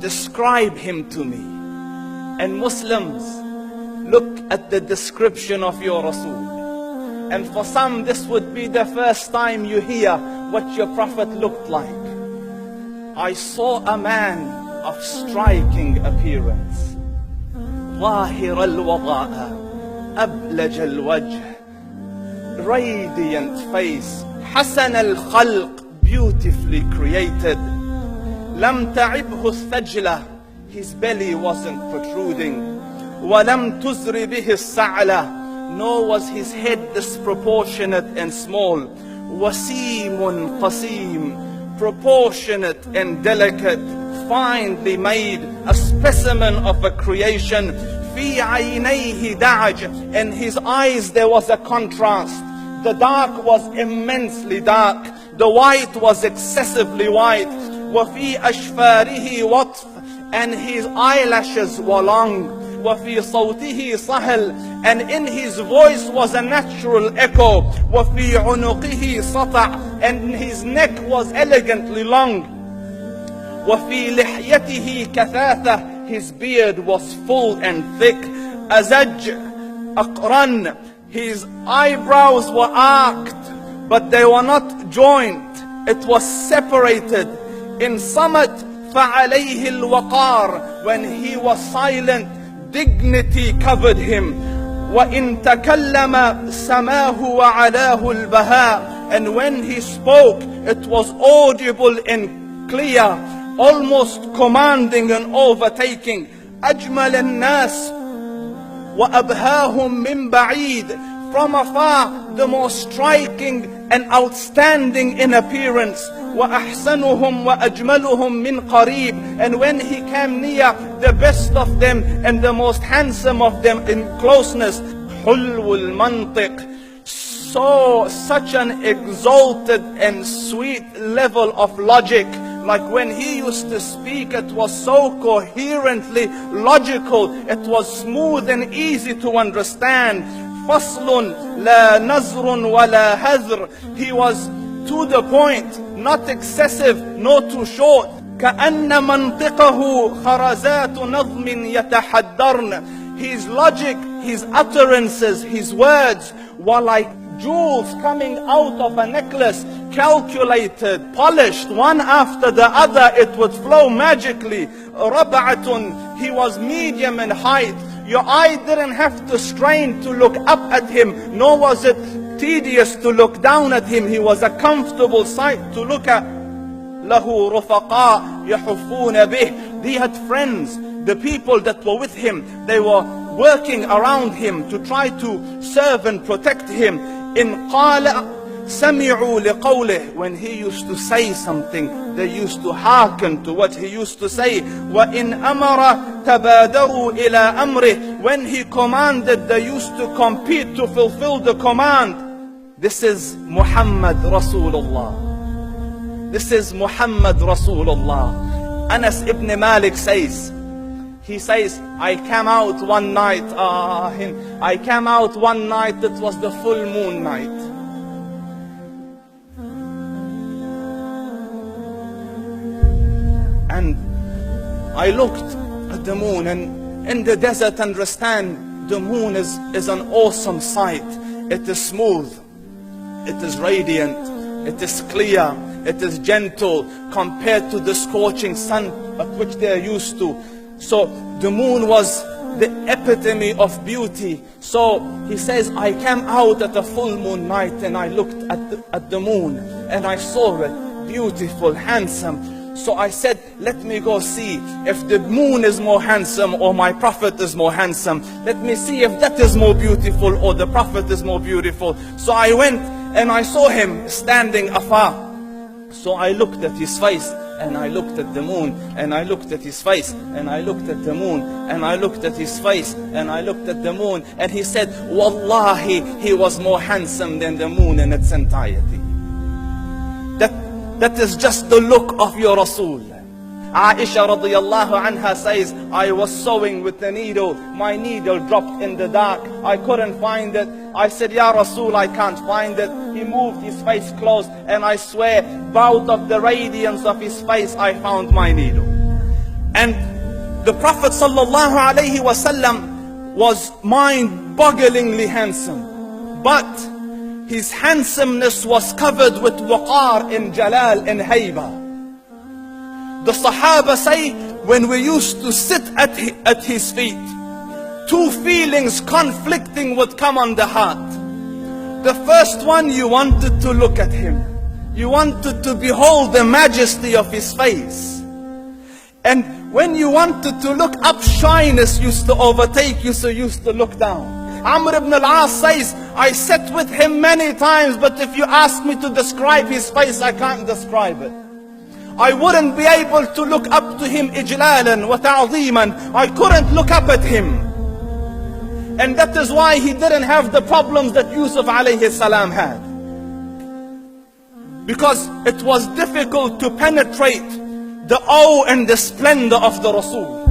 describe him to me. And Muslims, look at the description of your Rasul. And for some, this would be the first time you hear what your Prophet looked like. I saw a man of striking appearance. ظاهر الوضاء أبلج الوجه, radiant face, حسن الخلق, beautifully created. لم تعبه الثجلة, his belly wasn't protruding. ولم تزر به السعلة, nor was his head disproportionate and small. وسيم قسيم, proportionate and delicate, finely made, a specimen of a creation. في عينيه دعج, in his eyes there was a contrast. The dark was immensely dark, the white was excessively white. وفي أشفاره وطف, and his eyelashes were long. وفي صوته صهل, and in his voice was a natural echo. وفي عنقه سطع, and his neck was elegantly long. وفي لحيته كثاثة, his beard was full and thick. أزج أقرن, his eyebrows were arched, but they were not joined. It was separated. In summit فعليه الوقار, when he was silent, dignity covered him. وإن تكلم سماه وعلاه البهاء, and when he spoke, it was audible and clear, almost commanding and overtaking. أجمل الناس وأبهاهم من بعيد, from afar the most striking and outstanding in appearance. وأحسنهم وأجملهم من قريب, and when he came near, the best of them and the most handsome of them in closeness. حلو المنطق, such an exalted and sweet level of logic. Like when he used to speak, it was so coherently logical, it was smooth and easy to understand. فصل لا نزر ولا هذر, he was to the point, not excessive, nor too short. كأن منطقه خرزات نظم يتحدرن, his logic, his utterances, his words were like jewels coming out of a necklace, calculated, polished, one after the other, it would flow magically. ربعة, he was medium in height. Your eye didn't have to strain to look up at him, nor was it tedious to look down at him. He was a comfortable sight to look at. له رفقاء يحفون به, he had friends, the people that were with him, they were working around him to try to serve and protect him. إن قال سمعوا لقوله, when he used to say something, they used to hearken to what he used to say. وإن أمر تبادروا إلى أمره, when he commanded, they used to compete to fulfill the command. This is Muhammad Rasulullah. This is Muhammad Rasulullah. Anas ibn Malik says, he says, I came out one night, I came out one night, it was the full moon night. And I looked at the moon, and in the desert, understand, the moon is an awesome sight. It is smooth, it is radiant, it is clear, it is gentle compared to the scorching sun at which they are used to. So the moon was the epitome of beauty. So he says, I came out at a full moon night and I looked at the moon and I saw it beautiful, handsome. So I said, let me go see if the moon is more handsome or my Prophet is more handsome. Let me see if that is more beautiful or the Prophet is more beautiful. So I went and I saw him standing afar. So I looked at his face and I looked at the moon, and I looked at his face, and I looked at the moon, and I looked at his face, and I looked at the moon, and he said, Wallahi, he was more handsome than the moon in its entirety. That is just the look of your Rasul. Aisha radiyallahu anha says, I was sewing with the needle, my needle dropped in the dark, I couldn't find it. I said, Ya Rasul, I can't find it. He moved his face close, and I swear, out of the radiance of his face, I found my needle. And the Prophet sallallahu alaihi wasallam was mind-bogglingly handsome, but his handsomeness was covered with waqar and jalal and hayba. The Sahaba say, when we used to sit at his feet, two feelings conflicting would come on the heart. The first one, you wanted to look at him. You wanted to behold the majesty of his face. And when you wanted to look up, shyness used to overtake you, so you used to look down. Amr ibn al-As says, I sat with him many times, but if you ask me to describe his face, I can't describe it. I wouldn't be able to look up to him ijlalan wa ta'zeeman. I couldn't look up at him. And that is why he didn't have the problems that Yusuf alayhi salam had. Because it was difficult to penetrate the awe and the splendor of the Rasul.